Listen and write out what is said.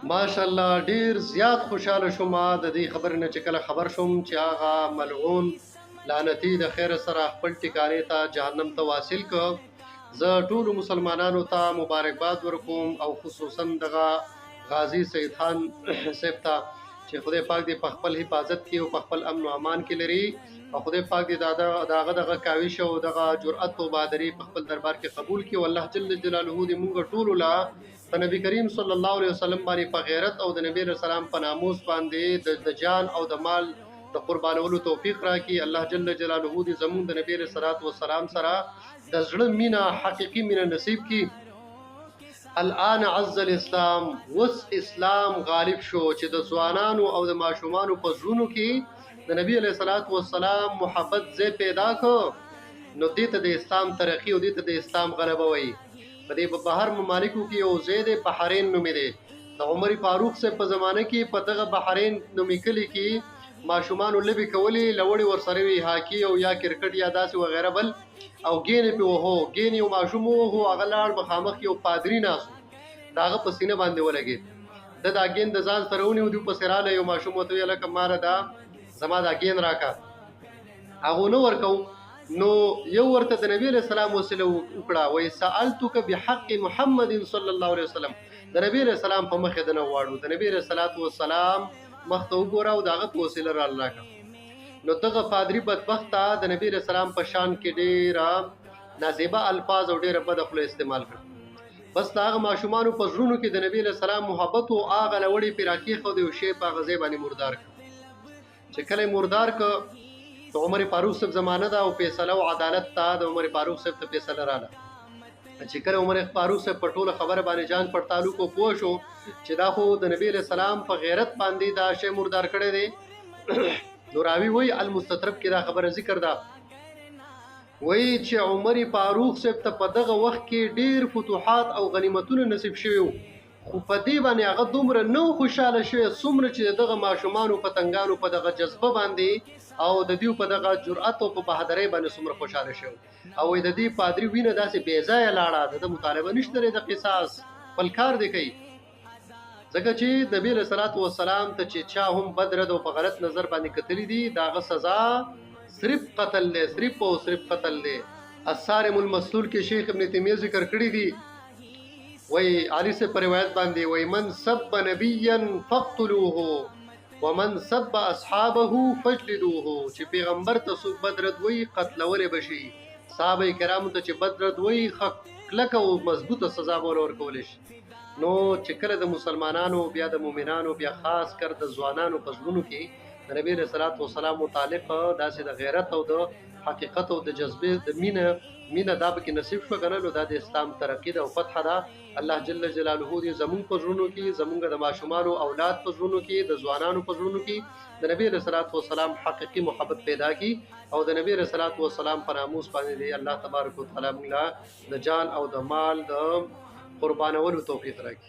ماشاءالله ډیر زیات خوشاله شوم د دې خبر نه چې کله خبر شوم چې هغه ملعون لعنتی د خیر سره خپل ټکانې ته جهنم ته واصل ک. زه ټول مسلمانانو ته مبارکباد ورکوم او خصوصا دغه غازی سید خان صاحب ته چې خدای پاک دې په خپل حفاظت کې او په خپل امن او امان کې لري او خدای پاک دې دغه کاوش او دغه جرأت او بہادری په خپل دربار کې قبول کړي او الله جل جلاله دې موږ ټول لا په نبی کریم صلی الله علیه وسلم باندې په غیرت او د نبی رسول الله په ناموس باندې د جان او د مال د قربانولو توفیق راکړي. الله جل جلاله دې زموږ د نبی رسول الله سره د زړه مینا حقيقي مینا نصیب کړي. الان عز الاسلام وس اسلام غالب شو چې د ځوانانو او د ماشومانو په زړونو کې د نبی علیہ الصلوۃ والسلام محبت زې پیدا کو نو دې ته د اسلام ترقی او دې ته د اسلام غلبه وایي. په دې بهر ممالکو کې یو زید بحرین نومې دی د عمر فاروق سے په زمانه کې په دغه بحرین نومې کلی کې ماشومان لبي کولې لوړی ورسره وی هاکی او یا کرکټ یا داسې وغیرہ بل او ګینې په وهو ګینې او ماشوم وهو هغه لاړ مخامخ یو پادری ناسو داغه په سینه باندې ولګید د دا ګین د ځان سره ونیو د په سراله یو ماشوم وته یله کماره دا زما دا ګین راکا هغه نو ورکو نو یو ورته د نبی علیہ السلام وسیله وکړه وای سالتک بحق محمد صلی الله علیه وسلم د نبی علیہ السلام په مخ دنه واړو د نبی علیہ السلام مخ ته وګوره او داغه وسیله را لاکه نو دغه پادری بدبخت د نبی علیہ السلام په شان کې ډیر نازیبه الفاظ او ډیر بد خپل استعمال کړ. بس داغه ماشومان په زړونو کې د نبی علیہ السلام محبت او اغه لوړی پیراکی خو دی شی په غزه باندې مردار چې کله مردار ک تو عمر فاروق صاحب زمانه دا او فیصله او عدالت ته د عمر فاروق صاحب ته فیصله رااله چې کله عمر فاروق صاحب په ټوله خبره باندې جان پړتالو کو پوه شو چې دا خو د نبی علیہ السلام په غیرت باندې دا شی مردار کړی دی نو راوی وای المستطرب کې دا خبره ذکر ده وای چې عمر فاروق صاحب ته په دغه وخت کې ډیر فتوحات او غنیمتونه نصیب شوی خو په دې باندې هغه دومره نو خوشاله شوی څومره چې دغه ماشومانو پتنګانو په دغه جذبه باندې او د دې په دغه جرأت او په بهادرۍ باندې څومره خوشاله شو او د دې پادری وینه داسې بې ځای لاړه د مطالبه نشته د قصاص بل کار دی کوي ځکه چې نبی صلی الله علیه وسلم ته چې چا هم بدر او په غلط نظر باندې کتلی دي داغه سزا صرف قتل له صرف قتل له الصارم المسلول کې شیخ ابن تیمیه ذکر کړی دی وای علی سے پر روایت باندې وای من سب نبیا فقتلوه ومن سب اصحابه فجلدوه چې پیغمبر ته سو بدرت وای قتل ولې بشي صحابه کرام ته چې بدرت وای خلک او مضبوطه سزا ورکول شي. نو چې کله د مسلمانانو بیا د مؤمنانو بیا خاص کر د ځوانانو په زړونو کې د نبی رسول الله والسلام متعلق داسې د غیرت او د حقیقت او د جذبه د مینه دا به کې نصیب شو غنلو د اسلام ترقی او فتح ده. الله جل جلاله دې زمون په زړونو کې زمونږ د ماشومانو اولاد په زړونو کې د ځوانانو په زړونو کې د نبی رسول الله والسلام حقيقي محبت پیدا کی او د نبی رسول الله والسلام په ناموس باندې الله تبارک وتعالى موږ د جان او د مال د قربانولو توفیق راکړي.